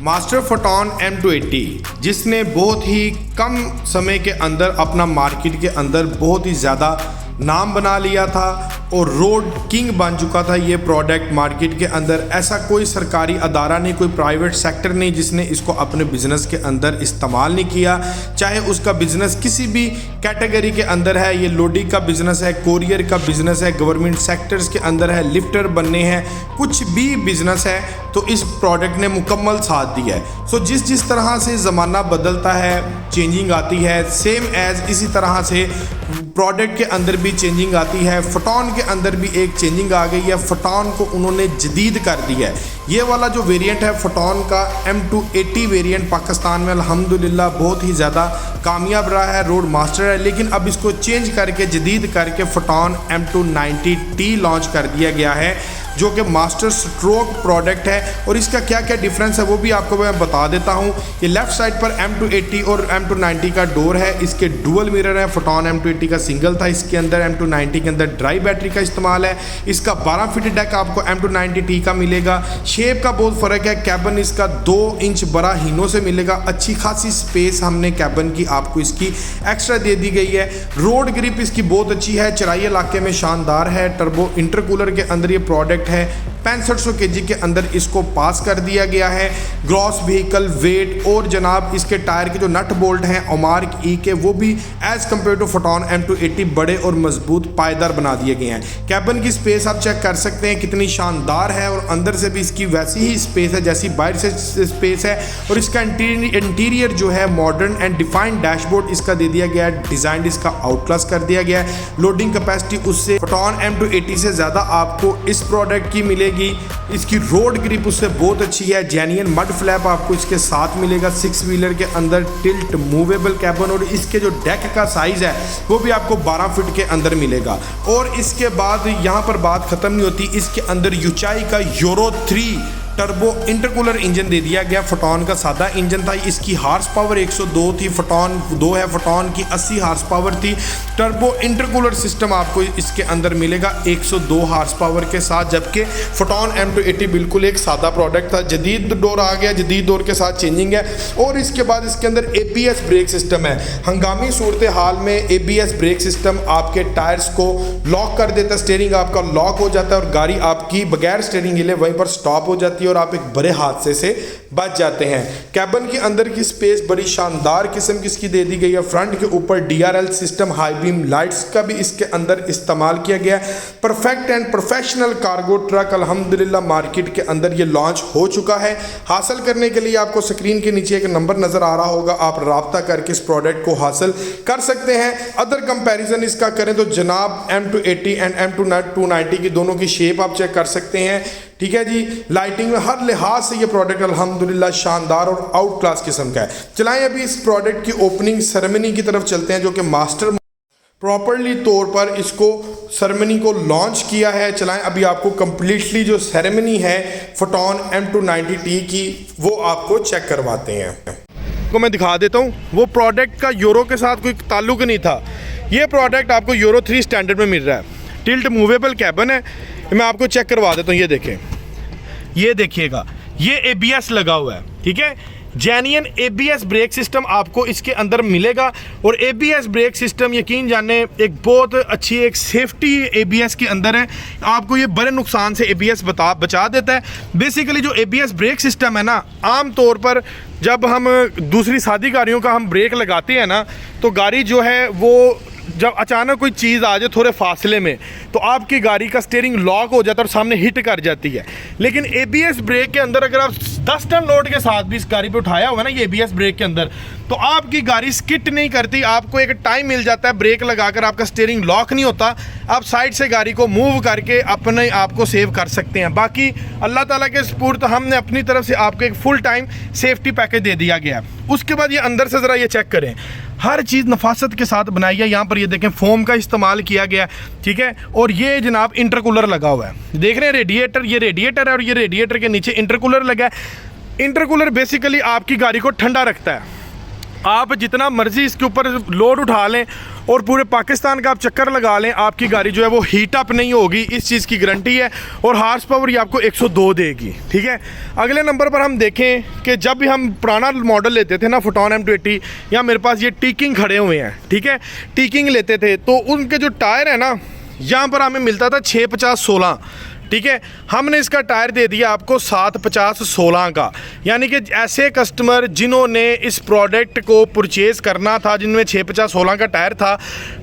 Master photon M280 जिसने बहुत ही कम समय के अंदर अपना मार्केट के अंदर बहुत ही ज़्यादा नाम बना लिया था और रोड किंग बन चुका था ये प्रोडक्ट मार्केट के अंदर। ऐसा कोई सरकारी अदारा नहीं, कोई प्राइवेट सेक्टर नहीं जिसने इसको अपने बिजनेस के अंदर इस्तेमाल नहीं किया। चाहे उसका बिजनेस किसी भी कैटेगरी के अंदर है, ये लोडिंग का बिजनेस है, कोरियर का बिजनेस है, गवर्नमेंट सेक्टर्स के अंदर है, लिफ्टर बनने हैं, कुछ भी बिजनेस है तो इस प्रोडक्ट ने मुकम्मल साथ दिया है। सो जिस तरह से ज़माना बदलता है, चेंजिंग आती है, सेम एज इसी तरह से प्रोडक्ट के अंदर भी चेंजिंग आती है। फोटॉन के अंदर भी एक चेंजिंग आ गई है, फोटॉन को उन्होंने जदीद कर दिया है। ये वाला जो वेरिएंट है फोटॉन का M280 वेरिएंट पाकिस्तान में अल्हम्दुलिल्लाह बहुत ही ज़्यादा कामयाब रहा है, रोड मास्टर है। लेकिन अब इसको चेंज करके जदीद करके फोटॉन M290T लॉन्च कर दिया गया है जो कि मास्टर स्ट्रोक प्रोडक्ट है। और इसका क्या क्या डिफरेंस है वो भी आपको मैं बता देता हूँ। ये लेफ़्ट साइड पर M280 और M290 का डोर है, इसके डुअल मिरर है। फोटॉन M280 का सिंगल था, इसके अंदर M290 के अंदर ड्राई बैटरी का इस्तेमाल है। इसका 12 फीट डेक आपको M290T का मिलेगा। शेप का बहुत फ़र्क है, कैबन इसका 2 इंच बड़ा हीनो से मिलेगा। अच्छी खासी स्पेस हमने कैबन की आपको इसकी एक्स्ट्रा दे दी गई है। रोड ग्रिप इसकी बहुत अच्छी है, चराई इलाके में शानदार है। टर्बो इंटरकूलर के अंदर ये प्रोडक्ट है, 6500 kg के अंदर इसको पास कर दिया गया है। ग्रॉस व्हीकल वेट और जनाब इसके टायर के जो नट बोल्ट हैं ओमार्क ई के, वो भी as compare to photon M280 बड़े और मजबूत पायदार बना दिए गए हैं। कैबिन की स्पेस आप चेक कर सकते हैं कितनी शानदार है और अंदर से भी इसकी वैसी ही स्पेस है जैसी बाहर से स्पेस है। और इसका इंटीरियर जो है मॉडर्न एंड डिफाइंड डैशबोर्ड इसका दे दिया गया है, डिज़ाइन इसका आउट क्लास कर दिया गया है। लोडिंग कैपेसिटी उससे फोटॉन M280 से ज़्यादा आपको इस प्रोडक्ट की मिलेगी। इसकी रोड ग्रिप उससे बहुत अच्छी है। जेन्युइन मड फ्लैप आपको इसके साथ मिलेगा। 6 व्हीलर के अंदर टिल्ट मूवेबल कैबिन और इसके जो डेक का साइज़ है वो भी आपको 12 फीट के अंदर मिलेगा। और इसके बाद यहाँ पर बात ख़त्म नहीं होती, इसके अंदर यूचाई का यूरो 3 टर्बो इंटरकूलर इंजन दे दिया गया। फोटॉन का सादा इंजन था, इसकी हार्स पावर 102 थी, फोटॉन 2 है, फोटॉन की 80 हार्स पावर थी। टर्बो इंटरकूलर सिस्टम आपको इसके अंदर मिलेगा 102 हार्स पावर के साथ, जबकि फोटॉन M280 बिल्कुल एक सादा प्रोडक्ट था। जदीद डोर आ गया, जदीद डोर के साथ चेंजिंग है। और इसके बाद इसके अंदर ABS ब्रेक सिस्टम है। हंगामी सूरत हाल में ABS ब्रेक सिस्टम आपके टायर्स को लॉक कर देता है, स्टीयरिंग आपका लॉक हो जाता है और गाड़ी आपकी बगैर स्टीयरिंग हिले वहीं पर स्टॉप हो जाती है और आप एक बड़े हादसे से बच जाते हैं। कैबिन के अंदर की स्पेस बड़ी शानदार किस्म की इसकी दे दी गई है। फ्रंट के ऊपर DRL system high beam lights का भी इसके अंदर इस्तेमाल किया गया है। Perfect and professional cargo truck अल्हम्दुलिल्लाह मार्केट के अंदर ये लॉन्च हो चुका है। हासिल करने के लिए आपको स्क्रीन के नीचे एक नंबर नज़र आ रहा होगा, आप राब्ता करके इस प्रोडक्ट को हासिल कर सकते हैं। अदर कंपैरिजन इसका करें तो जनाब M280 एंड M290 की दोनों की शेप आप चेक कर सकते हैं। ठीक है जी, लाइटिंग में हर लिहाज से ये प्रोडक्ट अल्हम्दुलिल्लाह शानदार और आउट क्लास किस्म का है। चलाएं अभी इस प्रोडक्ट की ओपनिंग सेरेमनी की तरफ चलते हैं जो कि मास्टर प्रॉपरली तौर पर इसको सेरेमनी को लॉन्च किया है। चलाएं अभी आपको कम्प्लीटली जो सेरेमनी है फोटॉन M290T की वो आपको चेक करवाते हैं। को मैं दिखा देता हूँ, वो प्रोडक्ट का यूरो के साथ कोई ताल्लुक नहीं था। ये प्रोडक्ट आपको यूरो 3 स्टैंडर्ड में मिल रहा है। टिल्ट मूवेबल कैबिन है, मैं आपको चेक करवा देता हूँ। ये देखें, ये देखिएगा, ये ABS लगा हुआ है। ठीक है, जेन्युइन ABS ब्रेक सिस्टम आपको इसके अंदर मिलेगा। और ABS ब्रेक सिस्टम यकीन जाने एक बहुत अच्छी एक सेफ्टी ABS के अंदर है। आपको ये बड़े नुकसान से ABS बचा देता है। बेसिकली जो ABS ब्रेक सिस्टम है ना, आम तौर पर जब हम दूसरी सादी गाड़ियों का हम ब्रेक लगाते हैं ना, तो गाड़ी जो है वो जब अचानक कोई चीज़ आ जाए थोड़े फासले में तो आपकी गाड़ी का स्टीयरिंग लॉक हो जाता है और सामने हिट कर जाती है। लेकिन ABS ब्रेक के अंदर अगर आप 10 टन लोड के साथ भी इस गाड़ी पे उठाया हुआ ना ये ABS ब्रेक के अंदर, तो आपकी गाड़ी स्किट नहीं करती। आपको एक टाइम मिल जाता है, ब्रेक लगाकर आपका स्टीयरिंग लॉक नहीं होता, आप साइड से गाड़ी को मूव करके अपने आप को सेव कर सकते हैं। बाकी अल्लाह ताला के सुपुर्द हमने अपनी तरफ से आपको एक फुल टाइम सेफ्टी पैकेज दे दिया गया है। उसके बाद ये अंदर से ज़रा ये चेक करें, हर चीज़ नफासत के साथ बनाई है। यहाँ पर ये देखें फोम का इस्तेमाल किया गया, ठीक है। और ये जनाब इंटरकूलर लगा हुआ है, देख रहे हैं रेडिएटर, ये रेडिएटर है और ये रेडिएटर के नीचे इंटरकूलर लगा है। इंटरकूलर बेसिकली आपकी गाड़ी को ठंडा रखता है। आप जितना मर्जी इसके ऊपर लोड उठा लें और पूरे पाकिस्तान का आप चक्कर लगा लें, आपकी गाड़ी जो है वो हीट अप नहीं होगी, इस चीज़ की गारंटी है। और हार्स पावर ये आपको 102 देगी, ठीक है। अगले नंबर पर हम देखें कि जब भी हम पुराना मॉडल लेते थे ना फोटॉन M280, या मेरे पास ये टीकिंग खड़े हुए हैं, ठीक है, टीकिंग लेते थे तो उनके जो टायर है ना, यहाँ पर हमें मिलता था 650/16, ठीक है। हमने इसका टायर दे दिया आपको 750/16 का, यानी कि ऐसे कस्टमर जिन्होंने इस प्रोडक्ट को परचेज़ करना था, जिनमें 650/16 का टायर था,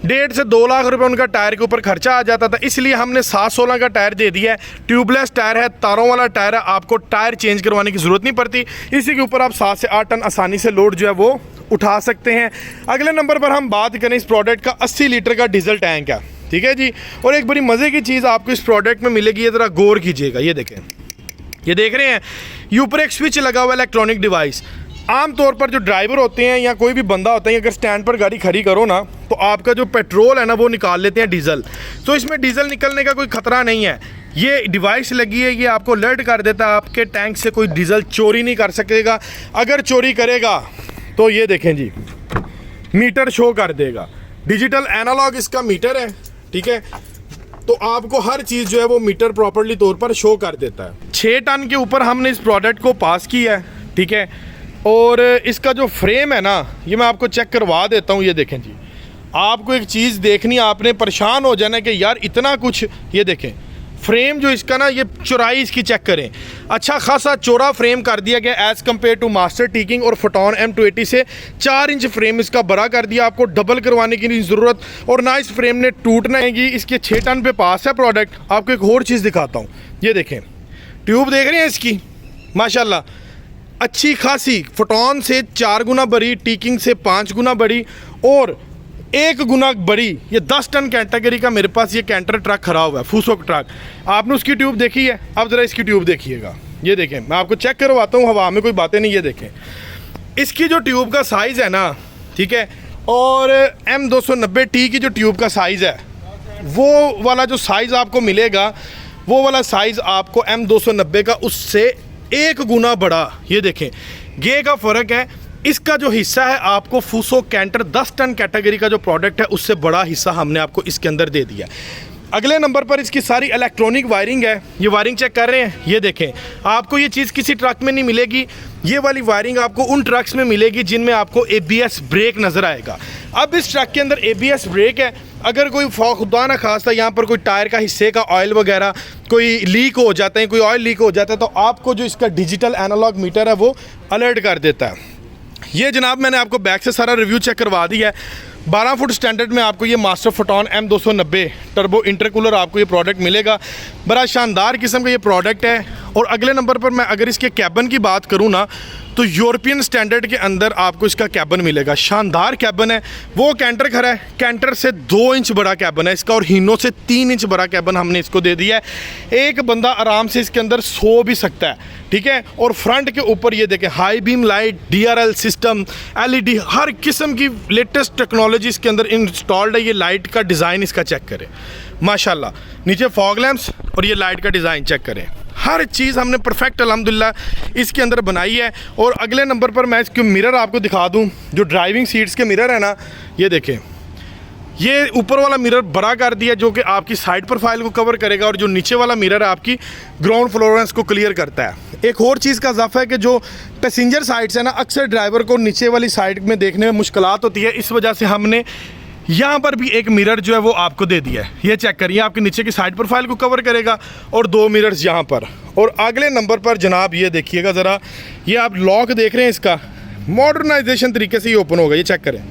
1.5 से 2 लाख रुपए उनका टायर के ऊपर खर्चा आ जाता था, इसलिए हमने 716 का टायर दे दिया है। ट्यूबलेस टायर है, तारों वाला टायर है, आपको टायर चेंज करवाने की ज़रूरत नहीं पड़ती। इसी के ऊपर आप 7 से 8 टन आसानी से लोड जो है वो उठा सकते हैं। अगले नंबर पर हम बात करें, इस प्रोडक्ट का 80 लीटर का डीजल टैंक है, ठीक है जी। और एक बड़ी मज़े की चीज़ आपको इस प्रोडक्ट में मिलेगी, ये ज़रा गौर कीजिएगा, ये देखें, ये देख रहे हैं, ये ऊपर एक स्विच लगा हुआ है, इलेक्ट्रॉनिक डिवाइस। आम तौर पर जो ड्राइवर होते हैं या कोई भी बंदा होता है, अगर स्टैंड पर गाड़ी खड़ी करो ना, तो आपका जो पेट्रोल है ना वो निकाल लेते हैं डीजल, तो इसमें डीजल निकलने का कोई ख़तरा नहीं है। ये डिवाइस लगी है, ये आपको अलर्ट कर देता है, आपके टैंक से कोई डीजल चोरी नहीं कर सकेगा। अगर चोरी करेगा तो ये देखें जी, मीटर शो कर देगा, डिजिटल एनालॉग इसका मीटर है, ठीक है। तो आपको हर चीज़ जो है वो मीटर प्रॉपर्ली तौर पर शो कर देता है। 6 टन के ऊपर हमने इस प्रोडक्ट को पास किया है, ठीक है। और इसका जो फ्रेम है ना, ये मैं आपको चेक करवा देता हूँ, ये देखें जी। आपको एक चीज़ देखनी, आपने परेशान हो जाना कि यार इतना कुछ, ये देखें फ्रेम जो इसका ना, ये चौड़ाई इसकी चेक करें, अच्छा खासा चौड़ा फ्रेम कर दिया गया एज़ कम्पेयर टू मास्टर टीकिंग और फोटॉन M280 से 4 इंच फ्रेम इसका बड़ा कर दिया। आपको डबल करवाने की नहीं ज़रूरत, और ना इस फ्रेम ने टूटना है। इसके 6 टन पे पास है प्रोडक्ट। आपको एक और चीज़ दिखाता हूँ, ये देखें, ट्यूब देख रहे हैं इसकी, माशाल्लाह अच्छी खासी, फोटॉन से 4 गुना बड़ी, टीकिंग से 5 गुना बड़ी, और 1 गुना बड़ी। ये 10 टन कैटेगरी का मेरे पास ये कैंटर ट्रक खड़ा हुआ है, फूसो ट्रक। आपने उसकी ट्यूब देखी है, अब ज़रा इसकी ट्यूब देखिएगा, ये देखें, मैं आपको चेक करवाता हूँ, हवा में कोई बातें नहीं, ये देखें इसकी जो ट्यूब का साइज़ है ना, ठीक है, और M290T की जो ट्यूब का साइज़ है, वो वाला जो साइज़ आपको मिलेगा, वो वाला साइज़ आपको M290 का उससे 1 गुना बड़ा। ये देखें, ये का फ़र्क है। इसका जो हिस्सा है आपको फूसो कैंटर 10 टन कैटेगरी का जो प्रोडक्ट है उससे बड़ा हिस्सा हमने आपको इसके अंदर दे दिया। अगले नंबर पर इसकी सारी इलेक्ट्रॉनिक वायरिंग है, ये वायरिंग चेक कर रहे हैं, ये देखें, आपको ये चीज़ किसी ट्रक में नहीं मिलेगी। ये वाली वायरिंग आपको उन ट्रक्स में मिलेगी जिनमें आपको ABS ब्रेक नज़र आएगा। अब इस ट्रक के अंदर ABS ब्रेक है, अगर कोई खुदा ना खास्ता यहाँ पर कोई टायर का हिस्से का ऑयल वगैरह कोई लीक हो जाता है, कोई ऑयल लीक हो जाता है, तो आपको जो इसका डिजिटल एनालॉग मीटर है वो अलर्ट कर देता है। ये जनाब मैंने आपको बैक से सारा रिव्यू चेक करवा दिया है। 12 फुट स्टैंडर्ड में आपको ये master photon M290 turbo intercooler आपको ये प्रोडक्ट मिलेगा। बड़ा शानदार किस्म का ये प्रोडक्ट है। और अगले नंबर पर मैं अगर इसके कैबन की बात करूँ ना, तो यूरोपियन स्टैंडर्ड के अंदर आपको इसका कैबन मिलेगा। शानदार कैबन है। वो कैंटर खड़ा है, कैंटर से 2 इंच बड़ा कैबन है इसका, और हीनो से 3 इंच बड़ा कैबन हमने इसको दे दिया है। एक बंदा आराम से इसके अंदर सो भी सकता है, ठीक है। और फ्रंट के ऊपर ये देखें, high beam light, DRL system, LED, हर किस्म की लेटेस्ट टेक्नोलॉजी इसके अंदर इंस्टॉल्ड है। ये लाइट का डिज़ाइन इसका चेक करें, माशाल्लाह। नीचे फॉग लैंप्स और ये लाइट का डिज़ाइन चेक करें, हर चीज़ हमने परफेक्ट अल्हम्दुलिल्लाह इसके अंदर बनाई है। और अगले नंबर पर मैं इसके मिरर आपको दिखा दूं, जो ड्राइविंग सीट्स के मिरर है ना, ये देखें, ये ऊपर वाला मिरर बड़ा कर दिया जो कि आपकी साइड प्रोफाइल को कवर करेगा, और जो नीचे वाला मिरर है आपकी ग्राउंड फ्लोरेंस को क्लियर करता है। एक और चीज़ का इजाफा है कि जो पैसेंजर साइड्स है ना, अक्सर ड्राइवर को नीचे वाली साइड में देखने में मुश्किलात होती है, इस वजह से हमने यहाँ पर भी एक मिरर जो है वो आपको दे दिया है। ये चेक करिए, आपके नीचे की साइड प्रोफाइल को कवर करेगा, और 2 मिरर्स यहाँ पर। और अगले नंबर पर जनाब ये देखिएगा ज़रा, ये आप लॉक देख रहे हैं, इसका मॉडर्नाइजेशन तरीके से ये ओपन होगा, ये चेक करें,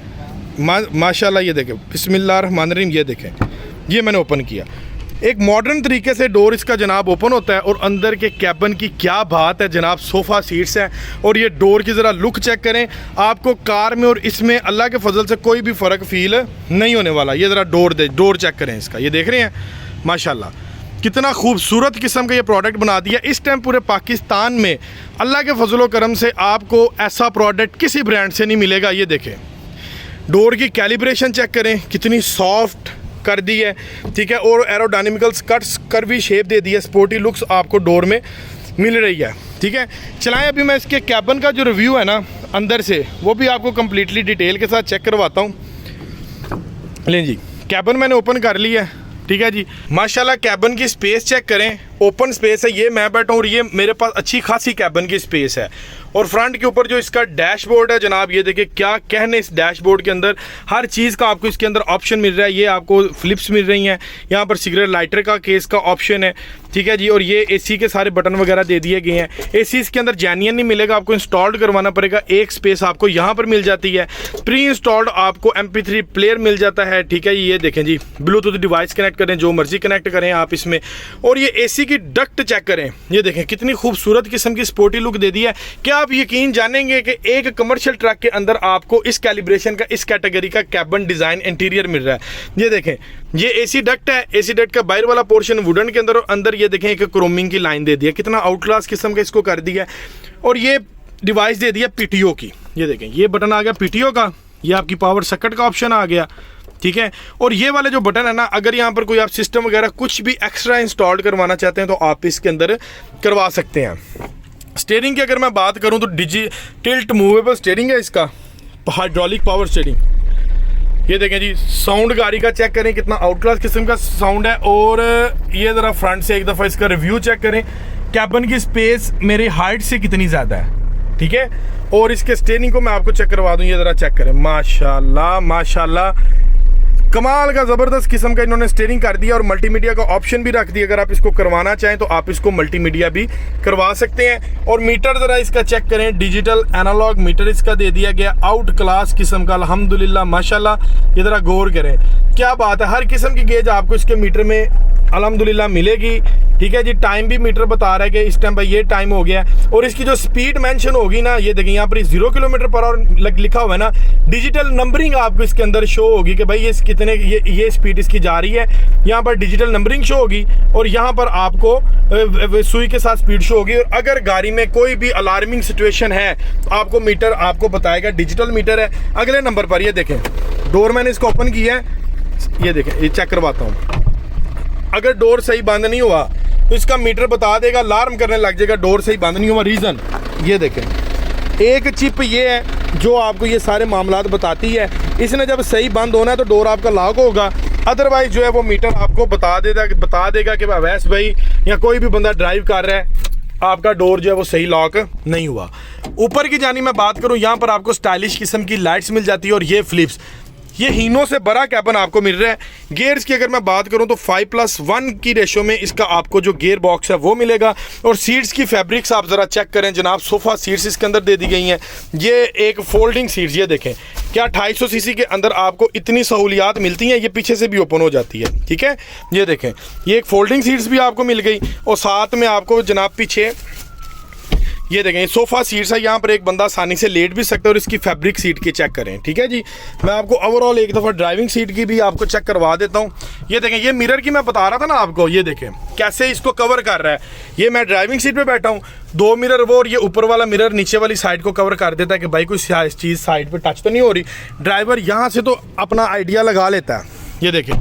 माशाल्लाह। ये देखें, बिस्मिल्लाहिर्रहमानिर्रहीम, ये देखें, ये मैंने ओपन किया। एक मॉडर्न तरीके से डोर इसका जनाब ओपन होता है। और अंदर के कैबिन की क्या बात है जनाब, सोफ़ा सीट्स हैं, और ये डोर की ज़रा लुक चेक करें। आपको कार में और इसमें अल्लाह के फजल से कोई भी फ़र्क फील नहीं होने वाला। ये ज़रा डोर चेक करें इसका, ये देख रहे हैं, माशाल्लाह कितना खूबसूरत किस्म का ये प्रोडक्ट बना दिया। इस टाइम पूरे पाकिस्तान में अल्लाह के फजल व करम से आपको ऐसा प्रोडक्ट किसी ब्रांड से नहीं मिलेगा। ये देखें, डोर की कैलिब्रेशन चेक करें, कितनी सॉफ्ट कर दी है, ठीक है। और एरोडायनेमिकल कट्स, कर्वी शेप दे दी है, स्पोर्टी लुक्स आपको डोर में मिल रही है, ठीक है। चलाएं, अभी मैं इसके कैबिन का जो रिव्यू है ना अंदर से, वो भी आपको कम्प्लीटली डिटेल के साथ चेक करवाता हूँ। लें जी, कैबिन मैंने ओपन कर लिया है, ठीक है जी। माशाल्लाह कैबिन की स्पेस चेक करें, ओपन स्पेस है। ये मैं बैठा हूँ और ये मेरे पास अच्छी खासी कैबिन की स्पेस है। और फ्रंट के ऊपर जो इसका डैशबोर्ड है जनाब, ये देखिए क्या कहने, इस डैशबोर्ड के अंदर हर चीज़ का आपको इसके अंदर ऑप्शन मिल रहा है। ये आपको फ्लिप्स मिल रही हैं, यहाँ पर सिगरेट लाइटर का केस का ऑप्शन है, ठीक है जी। और ये एसी के सारे बटन वगैरह दे दिए गए हैं। एसी इसके अंदर जेन्युइन नहीं मिलेगा, आपको इंस्टॉल्ड करवाना पड़ेगा। एक स्पेस आपको यहाँ पर मिल जाती है। प्री इंस्टॉल्ड आपको MP3 प्लेयर मिल जाता है, ठीक है। ये देखें जी, ब्लूटूथ डिवाइस कनेक्ट करें, जो मर्जी कनेक्ट करें आप इसमें। और ये एसी की डक्ट चेक करें, ये देखें कितनी खूबसूरत किस्म की स्पोर्टी लुक दे दी है। क्या आप यकीन जानेंगे कि एक कमर्शियल ट्रक के अंदर आपको इस कैलिब्रेशन का, इस कैटेगरी का कैबिन डिजाइन इंटीरियर मिल रहा है। ये देखें, ये एसी डक्ट है। एसी डक्ट का बाहर वाला पोर्शन वुडन के अंदर, और अंदर ये देखें एक क्रोमिंग की लाइन दे दी है। कितना आउट क्लास किस्म का इसको कर दिया है। और ये डिवाइस दे दिया PTO की, ये देखें ये बटन आ गया PTO का। ये आपकी पावर सॉकेट का ऑप्शन आ गया, ठीक है। और ये वाले जो बटन है ना, अगर यहाँ पर कोई आप सिस्टम वगैरह कुछ भी एक्स्ट्रा इंस्टॉल करवाना चाहते हैं तो आप इसके अंदर करवा सकते हैं। स्टीयरिंग की अगर मैं बात करूँ तो टिल्ट मूवेबल स्टीयरिंग है इसका, हाइड्रोलिक पावर स्टीयरिंग। ये देखें जी, साउंड गाड़ी का चेक करें, कितना आउट क्लास किस्म का साउंड है। और ये ज़रा फ्रंट से एक दफ़ा इसका रिव्यू चेक करें, कैबिन की स्पेस मेरी हाइट से कितनी ज़्यादा है, ठीक है। और इसके स्टीयरिंग को मैं आपको चेक करवा दूँ, ये ज़रा चेक करें, माशाल्लाह माशाल्लाह, कमाल का ज़बरदस्त किस्म का इन्होंने स्टीयरिंग कर दिया। और मल्टीमीडिया का ऑप्शन भी रख दिया, अगर आप इसको करवाना चाहें तो आप इसको मल्टीमीडिया भी करवा सकते हैं। और मीटर ज़रा इसका चेक करें, डिजिटल एनालॉग मीटर इसका दे दिया गया, आउट क्लास किस्म का, अल्हम्दुलिल्लाह माशाल्लाह। ये ज़रा गौर करें, क्या बात है, हर किस्म की गेज आपको इसके मीटर में अल्हम्दुलिल्लाह मिलेगी, ठीक है जी। टाइम भी मीटर बता रहा है कि इस टाइम भाई ये टाइम हो गया। और इसकी जो स्पीड मेंशन होगी ना, ये देखिए यहाँ पर 0 km/h लिखा हुआ है ना, डिजिटल नंबरिंग आपको इसके अंदर शो होगी कि भाई ये कितने ये स्पीड इसकी जा रही है। यहाँ पर डिजिटल नंबरिंग शो होगी और यहाँ पर आपको सुई के साथ स्पीड शो होगी। और अगर गाड़ी में कोई भी अलार्मिंग सिचुएशन है तो आपको मीटर आपको बताएगा, डिजिटल मीटर है। अगले नंबर पर ये देखें, डोर मैंने इसको ओपन किया है, ये देखें, ये चेक करवाता हूँ। अगर डोर सही बंद नहीं हुआ तो इसका मीटर बता देगा, अलार्म करने लग जाएगा, डोर सही बंद नहीं हुआ। रीज़न ये देखें, एक चिप ये है जो आपको ये सारे मामलात बताती है। इसने जब सही बंद होना है तो डोर आपका लॉक होगा, अदरवाइज जो है वो मीटर आपको बता देगा कि अवैस भाई या कोई भी बंदा ड्राइव कर रहा है, आपका डोर जो है वो सही लॉक नहीं हुआ। ऊपर की जानी मैं बात करूँ, यहाँ पर आपको स्टाइलिश किस्म की लाइट्स मिल जाती है। और ये फ्लिप्स, ये हीनो से बड़ा कैबिन आपको मिल रहा है। गियर्स की अगर मैं बात करूं तो 5+1 की रेशो में इसका आपको जो गियर बॉक्स है वो मिलेगा। और सीट्स की फैब्रिक्स आप ज़रा चेक करें जनाब, सोफ़ा सीट्स इसके अंदर दे दी गई हैं। ये एक फोल्डिंग सीट्स, ये देखें क्या 250 सीसी के अंदर आपको इतनी सहूलियात मिलती हैं। ये पीछे से भी ओपन हो जाती है, ठीक है। ये देखें, ये एक फोल्डिंग सीट्स भी आपको मिल गई। और साथ में आपको जनाब पीछे ये देखें सोफ़ा सीट्स है, यहाँ पर एक बंदा आसानी से लेट भी सकता है। और इसकी फैब्रिक सीट की चेक करें, ठीक है जी। मैं आपको ओवरऑल एक दफ़ा ड्राइविंग सीट की भी आपको चेक करवा देता हूँ। ये देखें, ये मिरर की मैं बता रहा था ना आपको, ये देखें कैसे इसको कवर कर रहा है। ये मैं ड्राइविंग सीट पे बैठा हूँ, 2 मिरर वो, और ये ऊपर वाला मिरर नीचे वाली साइड को कवर कर देता है कि भाई कोई चीज़ साइड पर टच तो नहीं हो रही। ड्राइवर यहाँ से तो अपना आइडिया लगा लेता है। ये देखें,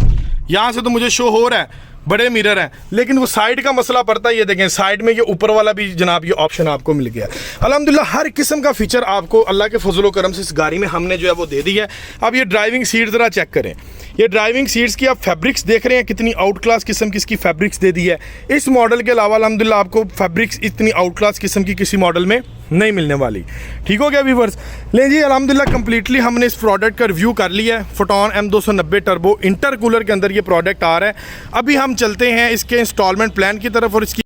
यहाँ से तो मुझे शो हो रहा है, बड़े मिरर हैं, लेकिन वो साइड का मसला पड़ता है। ये देखें साइड में ये ऊपर वाला भी जनाब ये ऑप्शन आपको मिल गया। अल्हम्दुलिल्लाह हर किस्म का फीचर आपको अल्लाह के फजल व करम से इस गाड़ी में हमने जो है वो दे दी है। अब ये ड्राइविंग सीट ज़रा चेक करें, ये ड्राइविंग सीट्स की आप फैब्रिक्स देख रहे हैं, कितनी आउट क्लास किस्म की इसकी फैब्रिक्स दे दी है। इस मॉडल के अलावा अल्हम्दुलिल्लाह आपको फैब्रिक्स इतनी आउट क्लास किस्म की किसी मॉडल में नहीं मिलने वाली। ठीक हो गया व्यूअर्स। लें जी, अल्हम्दुलिल्लाह कंप्लीटली हमने इस प्रोडक्ट का रिव्यू कर लिया है। फोटोन M290 टर्बो इंटरकूलर के अंदर ये प्रोडक्ट आ रहा है। अभी हम चलते हैं इसके इंस्टॉलमेंट प्लान की तरफ और इसकी